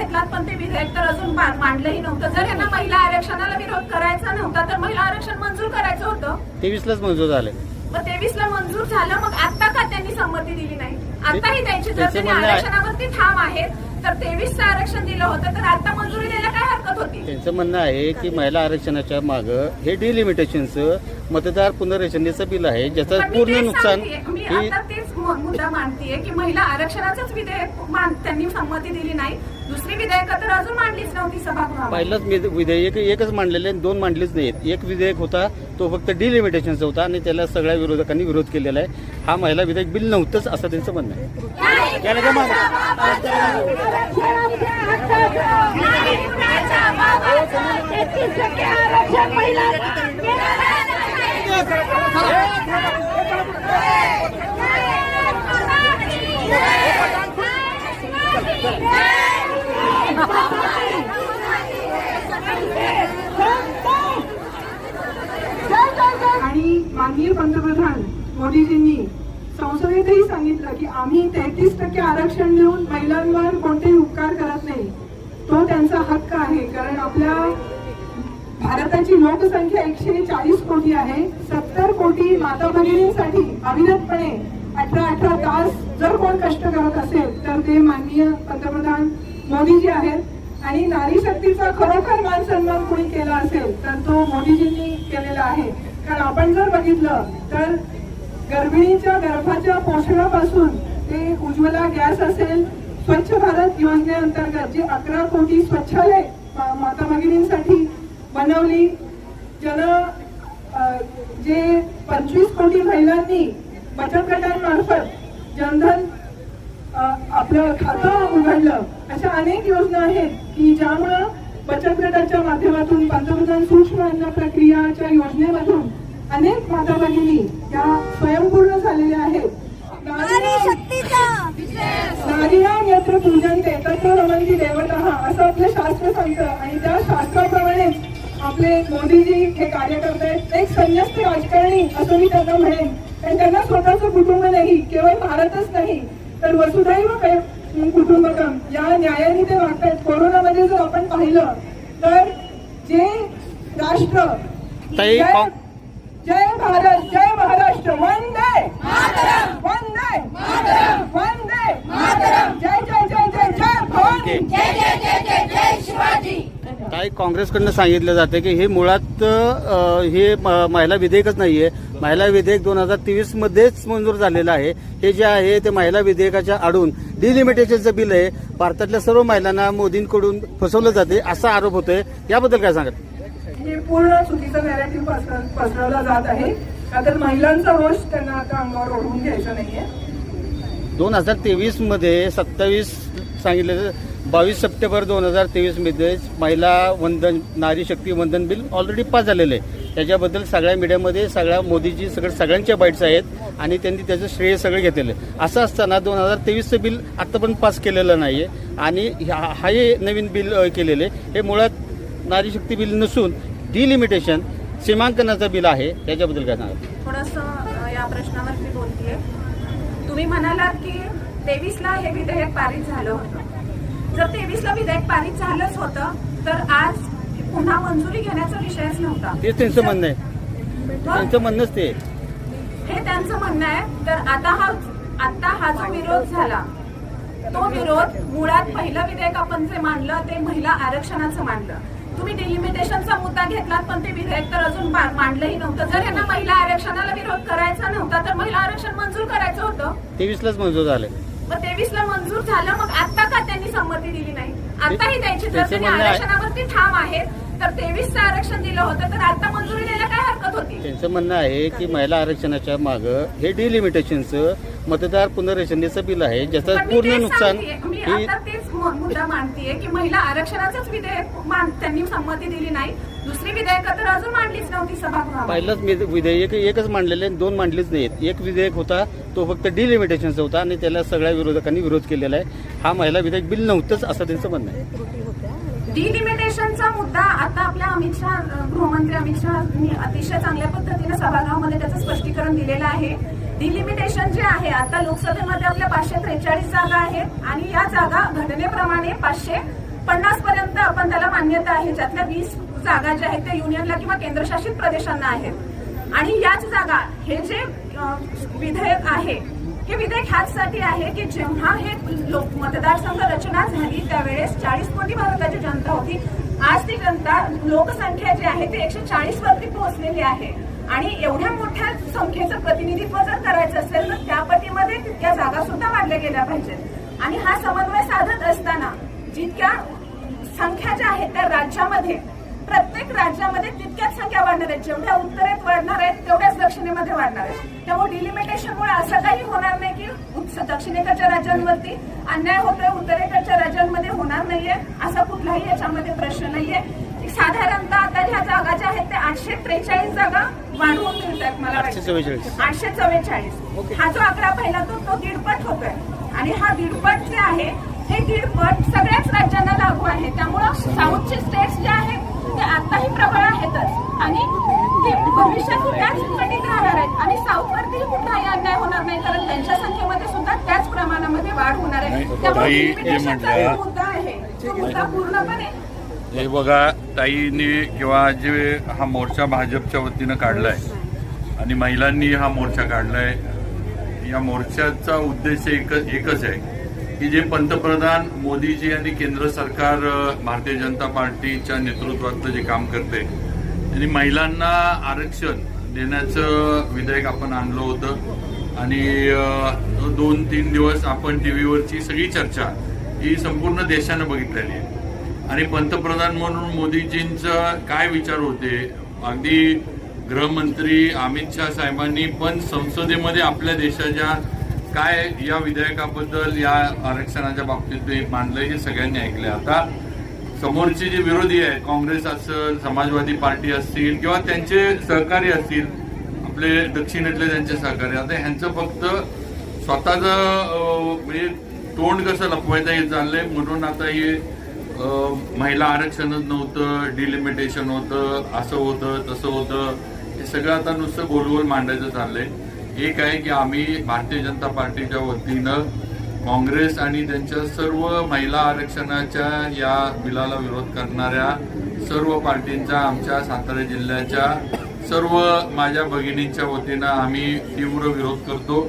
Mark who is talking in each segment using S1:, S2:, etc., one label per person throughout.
S1: घेतलात पण ते विधेयक तर अजून मांडलंही नव्हतं. जर यांना महिला आरक्षणाला विरोध करायचा नव्हता तर महिला आरक्षण मंजूर करायचं होतं.
S2: 23लाच मंजूर झाले.
S1: मग 23ला मंजूर झालं, मग आता का त्यांनी संमती दिली नाही? आताही त्यांची जर त्यांनी आरक्षणावरती ठाम आहेत तर 23चं आरक्षण दिलं होतं तर आता मंजुरी द्यायला काय हरकत होती?
S2: त्यांचं म्हणणं आहे की महिला आरक्षणाच्या मागं हे डिलिमिटेशनचं मतदार पुनर्रचनेचं बिल आहे, ज्याचं पूर्ण नुकसान
S1: मी आता तेच मुद्दा मांडतीये की महिला आरक्षणाचंच विधेयक त्यांनी संमती दिली नाही. दुसरी विधेयकं तर अजून मांडलीच नव्हती सभागृहात.
S2: पहिलंच विधेयक एकच मांडलेले, 2 मांडलीच नाहीत. एक विधेयक होता तो फक्त डिलिमिटेशनचा होता आणि त्याला सगळ्या विरोधकांनी विरोध केलेला आहे. हा महिला विधेयक बिल नव्हतंच असं त्यांचं म्हणणं आहे.
S3: आणि माननीय पंतप्रधान मोदीजींनी संसदेतही सांगितलं की आम्ही 33% आरक्षण देऊन महिलांवर कोणतेही उपकार करत नाही. तो त्यांचा हक्क आहे, कारण आपल्या भारताची लोकसंख्या 140 कोटी आहे. 70 कोटी माता भगिनींसाठी अविरतपणे 18 तास जर कोण कष्ट करत असेल तर ते माननीय पंतप्रधान मोदीजी आहेत. आणि नारी शक्तीचा खरोखर मान सन्मान कोणी केला असेल तर तो मोदीजींनी केलेला आहे. कारण आपण जर बघितलं तर गर्भिणीच्या गर्भाच्या पोषणापासून ते उज्ज्वला गॅस असेल, स्वच्छ भारत योजनेअंतर्गत जे 11 कोटी स्वच्छालय माता भगिनींसाठी बनवली, जे 25 कोटी महिलांनी बचत गटांमार्फत जनधन आपलं खातं उघडलं, अशा अनेक योजना आहेत की ज्यामुळं बचत गटाच्या माध्यमातून पंतप्रधान सूक्ष्म अन्न प्रक्रियाच्या योजनेमधून अनेक माता भगिनी या स्वयंपूर्ण झालेल्या आहेत. नारीया यत्र पूजन्ते तत्र रमन्ति देवताः असं आपलं शास्त्र सांगतं. आणि त्या शास्त्राप्रमाणेच आपले मोदीजी हे कार्य करतायत. एक संन्यस्त राजकारणी असं मी त्यांना म्हणेन, कारण त्यांना स्वतःचं कुटुंब नाही, केवळ भारतच नाही तर वसुधैव कुटुंबकम या न्यायाने ते वागतात. कोरोनामध्ये जर आपण पाहिलं तर जे राष्ट्र जय भारत, जय महाराष्ट्र, वंदे वंदे वंदे, जय जय जय जय जय भवानी, जय जय जय जय जय शिवाजी.
S2: काही काँग्रेसकडनं सांगितलं जातं की हे मुळात हे महिला विधेयकच नाहीये. महिला विधेयक 2023 मध्येच मंजूर झालेलं आहे. हे जे आहे ते महिला विधेयकाच्या आडून डिलिमिटेशनचं बिल आहे. भारतातल्या सर्व महिलांना मोदींकडून फसवलं जाते असा आरोप होतोय. याबद्दल काय सांगत?
S3: हे पूर्ण चुकीचं नॅरेटिव्ह पसरवला जात आहे. का तर महिलांचा रोष त्यांना आता अंगावर ओढवून घ्यायचा नाहीये.
S2: 2023 मध्ये 27 सांगितलं, 22 सप्टेंबर 2023 मध्ये महिला वंदन, नारी शक्ती वंदन बिल ऑलरेडी पास झालेलं आहे. त्याच्याबद्दल सगळ्या मीडियामध्ये सगळ्या सगळ्यांच्या बाईट्स आहेत आणि त्यांनी त्याचं श्रेय सगळं घेतलेलं आहे. असं असताना 2023चं बिल आतापर्यंत पास केलेलं नाहीये आणि हा हे नवीन बिल केलेले हे मुळात नारी शक्ती बिल नसून डिलिमिटेशन सीमांकनाचं बिल आहे. याच्याबद्दल काय सांगा?
S1: थोडंसं या प्रश्नावर मी बोलतेय. तुम्ही म्हणालात की 23ला हे विधेयक पारित झालं होतं. जर 23ला विधेयक पारित झालंच होतं तर आज पुन्हा मंजुरी घेण्याचा विषयच नव्हता.
S2: तेच त्यांचं म्हणणं आहे. त्यांचं म्हणणंच ते
S1: हे त्यांचं म्हणणं आहे. तर आता हा जो विरोध झाला तो विरोध मुळात पहिलं विधेयक आपण जे मांडलं ते महिला आरक्षणाचं मांडलं. तुम्ही डिलिमिटेशनचा मुद्दा घेतलात पण ते विधेयक तर अजून मांडलंही नव्हतं. जर यांना महिला आरक्षणाला विरोध करायचा नव्हता तर महिला आरक्षण मंजूर करायचं होतं.
S2: 23लाच मंजूर झाले.
S1: मग 23ला मंजूर झालं, मग आता का त्यांनी संमती दिली नाही? आताही त्यांची जर त्यांनी आरक्षणावरती ठाम आहेत तर 23चं आरक्षण दिलं होतं तर आता मंजुरी द्यायला काय हरकत होती?
S2: त्यांचं म्हणणं आहे की महिला आरक्षणाच्या मागं हे डिलिमिटेशनचं मतदार पुनर्रचनेचं बिल आहे, ज्याचं पूर्ण नुकसान.
S1: मी आता तेच मुद्दा मांडतीये की महिला आरक्षणाचंच विधेयक त्यांनी संमती दिली नाही. दुसरी विधेयकं तर अजून मांडलीच नव्हती सभागृहात.
S2: पहिलंच विधेयक एकच मांडलेले, 2 मांडलीच नाहीत. एक विधेयक होता तो फक्त डिलिमिटेशनचा होता आणि त्याला सगळ्या विरोधकांनी विरोध केलेला आहे. हा महिला विधेयक बिल नव्हतंच असं त्यांचं म्हणणं आहे.
S1: डिलिमिटेशनचा मुद्दा आता आपल्या गृहमंत्री अमित शहानी अतिशय चांगल्या पद्धतीने सभागृहामध्ये त्याचं स्पष्टीकरण दिलेलं आहे. डिलिमिटेशन जे आहे आता लोकसभेमध्ये आपल्या 543 जागा आहेत आणि या जागा घटनेप्रमाणे 50 पर्यंत आपण त्याला मान्यता आहे, ज्यातल्या 20 जागा ज्या आहेत त्या युनियनला किंवा केंद्रशासित प्रदेशांना आहेत. आणि याच जागा, हे जे विधेयक आहे, हे विधेयक ह्याचसाठी आहे की जेव्हा हे मतदारसंघ रचना झाली त्यावेळेस 40 कोटी भारताची जनता होती. आज ती जनता, लोकसंख्या जी आहे ती 140 वरती पोहोचलेली आहे. आणि एवढ्या मोठ्या संख्येचं प्रतिनिधित्व जर करायचं असेल तर त्या पटीमध्ये तितक्या जागा सुद्धा वाढल्या गेल्या पाहिजेत. आणि हा समन्वय साधत असताना जितक्या संख्या ज्या आहेत त्या राज्यामध्ये, प्रत्येक राज्यामध्ये तितक्याच संख्या वाढणार आहेत. जेवढ्या उत्तरेत वाढणार आहेत तेवढ्याच दक्षिणेमध्ये वाढणार आहेत. त्यामुळे डिलिमिटेशनमुळे असं काही होणार नाही की दक्षिणेकडच्या राज्यांवरती अन्याय होतोय, उत्तरेकडच्या राज्यांमध्ये होणार नाहीये, असा कुठलाही याच्यामध्ये प्रश्न नाहीये. साधारणतः आता ह्या जागा ज्या आहेत त्या 843 जागा वाढवून मिळतात. मला 844. हा जो आकडा पहिला तो दीडपट होतोय. आणि हा दीडपट जे आहे हे दीडपट सगळ्याच राज्यांना लागू आहे. त्यामुळं साऊथचे स्टेट्स जे आहेत ते आताही प्रबळ आहेतच आणि ते भविष्यात त्याच पटीत राहणार आहेत. आणि साऊथवरतीही कुठलाही अन्याय होणार नाही, कारण त्यांच्या संख्येमध्ये सुद्धा त्याच प्रमाणामध्ये वाढ होणार आहे. त्यामुळे लिमिटेशनचा जो मुद्दा आहे तो मुद्दा पूर्णपणे
S4: हे बघा, ताईंनी किंवा जे हा मोर्चा भाजपच्या वतीनं काढलाय आणि महिलांनी हा मोर्चा काढलाय, या मोर्चाचा उद्देश एकच आहे की जे पंतप्रधान मोदीजी आणि केंद्र सरकार भारतीय जनता पार्टीच्या नेतृत्वातलं जे काम करते त्यांनी महिलांना आरक्षण देण्याचं विधेयक आपण आणलं होतं. आणि 2-3 दिवस आपण टीव्हीवरची सगळी चर्चा ही संपूर्ण देशानं बघितलेली आहे. आणि पंतप्रधान म्हणून मोदीजींचं काय विचार होते, अगदी गृहमंत्री अमित शहा साहेबांनी पण संसदेमध्ये आपल्या देशाच्या काय या विधेयकाबद्दल, या आरक्षणाच्या बाबतीत मांडलं हे सगळ्यांनी ऐकलं. आता समोरचे जे विरोधी आहेत, काँग्रेस असेल, समाजवादी पार्टी असतील किंवा त्यांचे सहकारी असतील, आपले दक्षिणेतले त्यांचे सहकारी, आता ह्यांचं फक्त स्वतःचं म्हणजे तोंड कसं लपवायचं हे चाललंय. म्हणून आता हे महिला आरक्षणच नव्हतं, डिलिमिटेशन होतं, असं होतं तसं होतं, हे सगळं आता नुसतं गोलगोल मांडायचं चाललंय. एक आहे की आम्ही भारतीय जनता पार्टीच्या वतीनं काँग्रेस आणि त्यांच्या सर्व महिला आरक्षणाच्या या बिलाला विरोध करणाऱ्या सर्व पार्टींचा, आमच्या सातारा जिल्ह्याच्या सर्व माझ्या भगिनींच्या वतीनं आम्ही तीव्र विरोध करतो.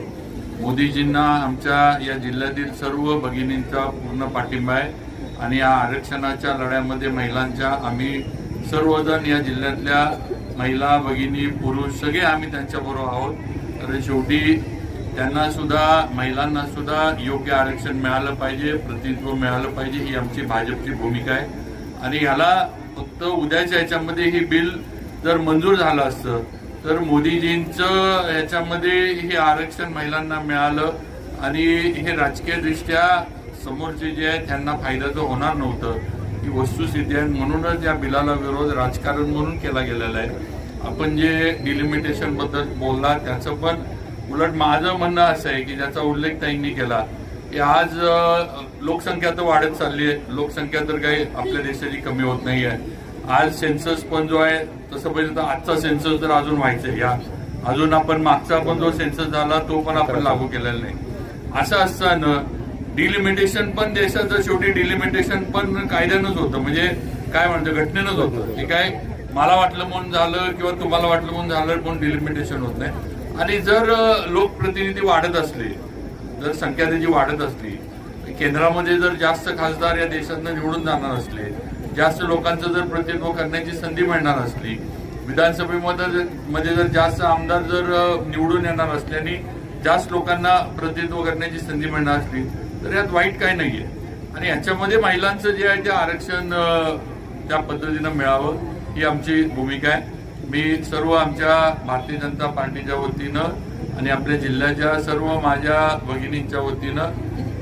S4: मोदीजींना आमच्या या जिल्ह्यातील सर्व भगिनींचा पूर्ण पाठिंबा आहे आणि या आरक्षणाच्या लढ्यामध्ये महिलांच्या आम्ही सर्वजण या जिल्ह्यातल्या महिला, भगिनी, पुरुष सगळे आम्ही त्यांच्याबरोबर आहोत. कारण शेवटी त्यांना सुद्धा, महिलांना सुद्धा योग्य आरक्षण मिळालं पाहिजे, प्रतिनिधित्व मिळालं पाहिजे, ही आमची भाजपची भूमिका आहे. आणि ह्याला फक्त उद्याच्या याच्यामध्ये हे बिल जर मंजूर झालं असतं तर मोदीजींचं याच्यामध्ये हे आरक्षण महिलांना मिळालं आणि हे राजकीयदृष्ट्या समोरचे जे आहेत त्यांना फायद्याचं होणार नव्हतं, ही वस्तुस्थिती आहे. म्हणूनच या बिलाला विरोध राजकारण म्हणून केला गेलेला आहे. आपण जे डिलिमिटेशन बद्दल बोलला त्याचं पण उलट माझं म्हणणं असं आहे की ज्याचा उल्लेख ताईंनी केला की आज लोकसंख्या तर वाढत चालली आहे, लोकसंख्या तर काही आपल्या देशाची कमी होत नाही आहे. आज सेन्सस पण जो आहे तसं पाहिजे तर आजचा सेन्सस तर अजून व्हायचा आहे, या अजून आपण मागचा पण जो सेन्सस झाला तो पण आपण लागू केलेला नाही. असं असताना डिलिमिटेशन पण देशाचं शेवटी डिलिमिटेशन पण कायद्यानंच होतं, म्हणजे काय म्हणतं घटनेनंच होतं. हे काय मला वाटलं म्हणून झालं किंवा तुम्हाला वाटलं म्हणून झालं पण डिलिमिटेशन होत नाही. आणि जर लोकप्रतिनिधी वाढत असले, जर संख्या त्याची वाढत असली, केंद्रामध्ये जर जास्त खासदार या देशातनं निवडून जाणार असले, जास्त लोकांचं जर प्रतिनिधित्व करण्याची संधी मिळणार असली, विधानसभेमध्ये जर जास्त आमदार जर निवडून येणार असल्याने जास्त लोकांना प्रतिनिधित्व करण्याची संधी मिळणार असली तर यात वाईट काय नाहीये. आणि याच्यामध्ये महिलांचं जे आहे ते आरक्षण त्या पद्धतीनं मिळावं ही आमची भूमिका आहे. मी सर्व आमच्या भारतीय जनता पार्टीच्या वतीनं आणि आपल्या जिल्ह्याच्या सर्व माझ्या भगिनींच्या वतीनं,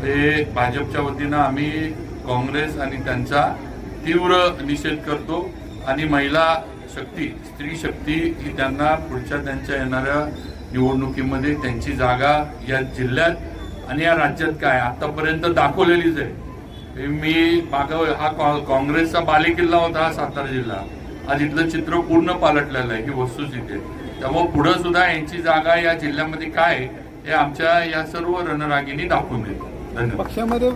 S4: ते भाजपच्या वतीनं आम्ही काँग्रेस आणि त्यांचा तीव्र निषेध करतो. आणि महिला शक्ती, स्त्री शक्ती ही त्यांना पुढच्या त्यांच्या येणाऱ्या निवडणुकीमध्ये त्यांची जागा या जिल्ह्यात आणि या राज्यात काय आतापर्यंत दाखवलेलीच आहे. मी हा काँग्रेसचा बालेकिल्ला होता हा सातारा जिल्हा, आज इथलं चित्र पूर्ण पालटलेलं आहे, ही वस्तुस्थिती आहे. त्यामुळे पुढे सुद्धा यांची जागा या जिल्ह्यामध्ये काय हे आमच्या या सर्व रणरागिणी दाखवून देतात. धन्यवाद.
S5: पक्षामध्ये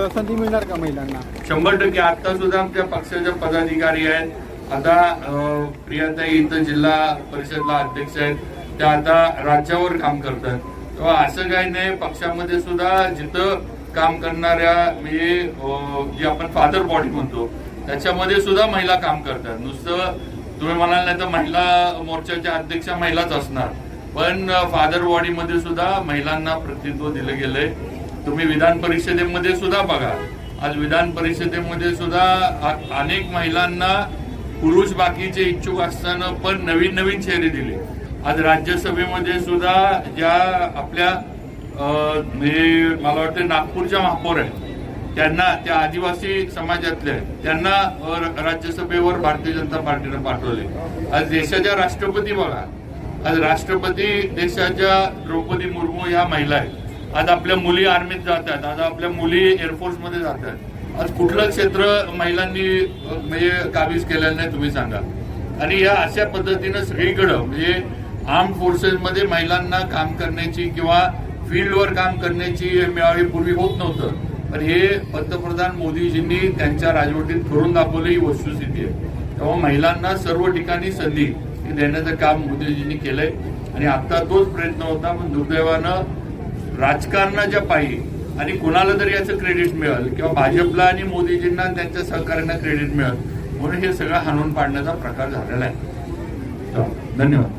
S5: संधी मिळणार का महिलांना?
S4: 100% आता सुद्धा आमच्या पक्षाच्या पदाधिकारी आहेत. आता प्रियाताई इथं जिल्हा परिषदला अध्यक्ष आहेत, त्या आता राज्यावर काम करतात. तेव्हा असं काही नाही, पक्षामध्ये सुद्धा जिथं काम करणाऱ्या म्हणजे जे आपण फादर बॉडी म्हणतो त्याच्यामध्ये सुद्धा महिला काम करतात. नुसतं तुम्ही म्हणाल नाही तर महिला मोर्चाच्या अध्यक्षा महिलाच असणार, पण फादर बॉडीमध्ये सुद्धा महिलांना प्रतिनिधित्व दिलं गेलंय. तुम्ही विधान परिषदेमध्ये सुद्धा बघा, आज विधान परिषदेमध्ये सुद्धा अनेक महिलांना पुरुष बाकीचे इच्छुक असताना पण नवीन नवीन चेहरे दिले. आज राज्यसभेमध्ये सुद्धा ज्या आपल्या मला वाटतं नागपूरच्या महापौर आहेत, त्यांना त्या आदिवासी समाजातल्या त्यांना राज्यसभेवर भारतीय जनता पार्टीनं पाठवले. आज देशाच्या राष्ट्रपती बघा, आज राष्ट्रपती देशाच्या द्रौपदी मुर्मू ह्या महिला आहेत. आज आपल्या मुली आर्मीत जातात, आज आपल्या मुली एअरफोर्समध्ये जातात. आज कुठलं क्षेत्र महिलांनी म्हणजे काबीज केलेलं नाही तुम्ही सांगा. आणि या अशा पद्धतीनं सगळीकडं म्हणजे आर्म्ड फोर्सेसमध्ये महिलांना काम करण्याची किंवा फील्डवर काम करण्याची मिळावी पूर्वी होत नव्हतं, पण हे पंतप्रधान मोदीजींनी त्यांच्या राजवटीत करून दाखवलं, ही वस्तुस्थिती आहे. तेव्हा महिलांना सर्व ठिकाणी संधी देण्याचं काम मोदीजींनी केलंय आणि आता तोच प्रयत्न होता. पण दुर्दैवानं राजकारणाच्या पायी आणि कुणाला तरी याचं क्रेडिट मिळेल किंवा भाजपला आणि मोदीजींना त्यांच्या सहकार्यांना क्रेडिट मिळेल म्हणून हे सगळं हाणून पाडण्याचा प्रकार झालेला आहे. धन्यवाद.